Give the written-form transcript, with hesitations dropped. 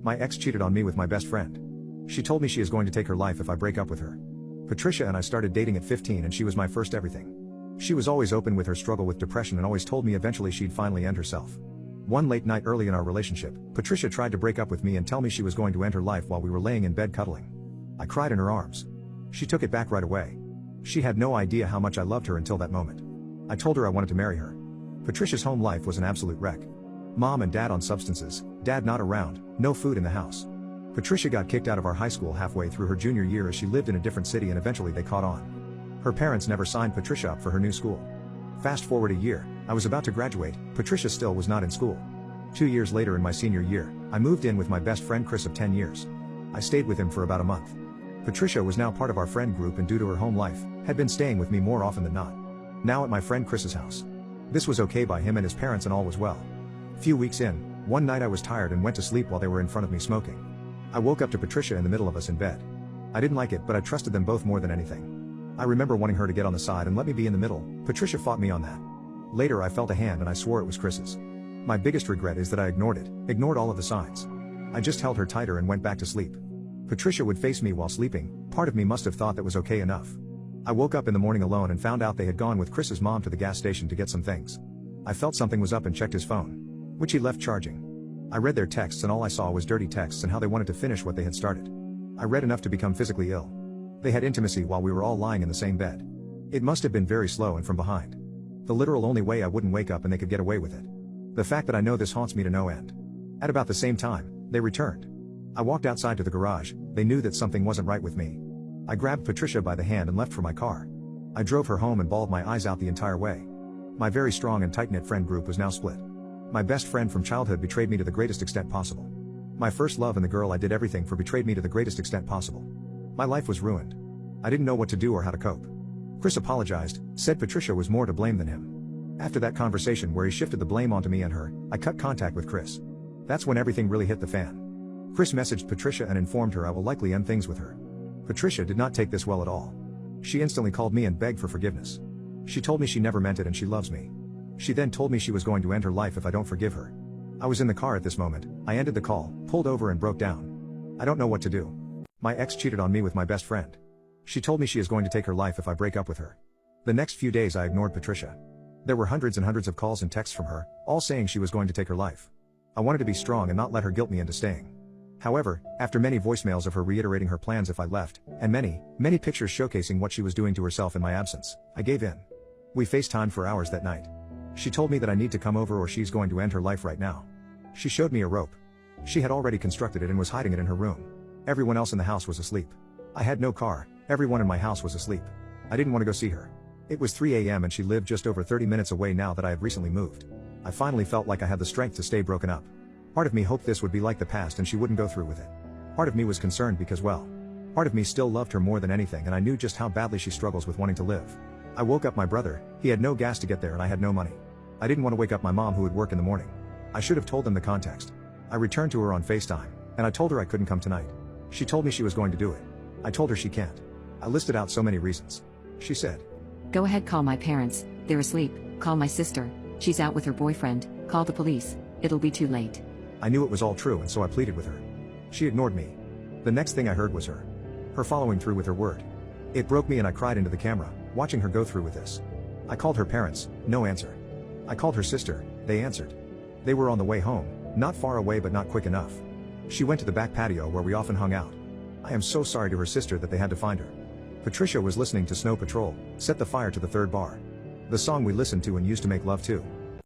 My ex cheated on me with my best friend. She told me she is going to take her life if I break up with her. Patricia and I started dating at 15 and she was my first everything. She was always open with her struggle with depression and always told me eventually she'd finally end herself. One late night early in our relationship, Patricia tried to break up with me and tell me she was going to end her life while we were laying in bed cuddling. I cried in her arms. She took it back right away. She had no idea how much I loved her until that moment. I told her I wanted to marry her. Patricia's home life was an absolute wreck. Mom and dad on substances, dad not around, no food in the house. Patricia got kicked out of our high school halfway through her junior year as she lived in a different city and eventually they caught on. Her parents never signed Patricia up for her new school. Fast forward a year, I was about to graduate, Patricia still was not in school. 2 years later in my senior year, I moved in with my best friend Chris of 10 years. I stayed with him for about a month. Patricia was now part of our friend group and due to her home life, had been staying with me more often than not. Now at my friend Chris's house. This was okay by him and his parents and all was well. Few weeks in, one night I was tired and went to sleep while they were in front of me smoking. I woke up to Patricia in the middle of us in bed. I didn't like it but I trusted them both more than anything. I remember wanting her to get on the side and let me be in the middle. Patricia fought me on that. Later I felt a hand and I swore it was Chris's. My biggest regret is that I ignored all of the signs. I just held her tighter and went back to sleep. Patricia would face me while sleeping, part of me must have thought that was okay enough. I woke up in the morning alone and found out they had gone with Chris's mom to the gas station to get some things. I felt something was up and checked his phone, which he left charging. I read their texts and all I saw was dirty texts and how they wanted to finish what they had started. I read enough to become physically ill. They had intimacy while we were all lying in the same bed. It must have been very slow and from behind. The literal only way I wouldn't wake up and they could get away with it. The fact that I know this haunts me to no end. At about the same time, they returned. I walked outside to the garage, they knew that something wasn't right with me. I grabbed Patricia by the hand and left for my car. I drove her home and bawled my eyes out the entire way. My very strong and tight-knit friend group was now split. My best friend from childhood betrayed me to the greatest extent possible. My first love and the girl I did everything for betrayed me to the greatest extent possible. My life was ruined. I didn't know what to do or how to cope. Chris apologized, said Patricia was more to blame than him. After that conversation where he shifted the blame onto me and her, I cut contact with Chris. That's when everything really hit the fan. Chris messaged Patricia and informed her I will likely end things with her. Patricia did not take this well at all. She instantly called me and begged for forgiveness. She told me she never meant it and she loves me. She then told me she was going to end her life if I don't forgive her. I was in the car at this moment. I ended the call, pulled over and broke down. I don't know what to do. My ex cheated on me with my best friend. She told me she is going to take her life if I break up with her. The next few days I ignored Patricia. There were hundreds and hundreds of calls and texts from her, all saying she was going to take her life. I wanted to be strong and not let her guilt me into staying. However, after many voicemails of her reiterating her plans if I left, and many pictures showcasing what she was doing to herself in my absence, I gave in. We FaceTimed for hours that night. She told me that I need to come over or she's going to end her life right now. She showed me a rope. She had already constructed it and was hiding it in her room. Everyone else in the house was asleep. I had no car, everyone in my house was asleep. I didn't want to go see her. It was 3 a.m. and she lived just over 30 minutes away now that I had recently moved. I finally felt like I had the strength to stay broken up. Part of me hoped this would be like the past and she wouldn't go through with it. Part of me was concerned because well, part of me still loved her more than anything and I knew just how badly she struggles with wanting to live. I woke up my brother, he had no gas to get there and I had no money. I didn't want to wake up my mom who would work in the morning. I should have told them the context. I returned to her on FaceTime, and I told her I couldn't come tonight. She told me she was going to do it. I told her she can't. I listed out so many reasons. She said, "Go ahead, call my parents, they're asleep, call my sister, she's out with her boyfriend, call the police, it'll be too late." I knew it was all true and so I pleaded with her. She ignored me. The next thing I heard was her following through with her word. It broke me and I cried into the camera, watching her go through with this. I called her parents, no answer. I called her sister, they answered. They were on the way home, not far away but not quick enough. She went to the back patio where we often hung out. I am so sorry to her sister that they had to find her. Patricia was listening to Snow Patrol, Set the Fire to the Third Bar. The song we listened to and used to make love to.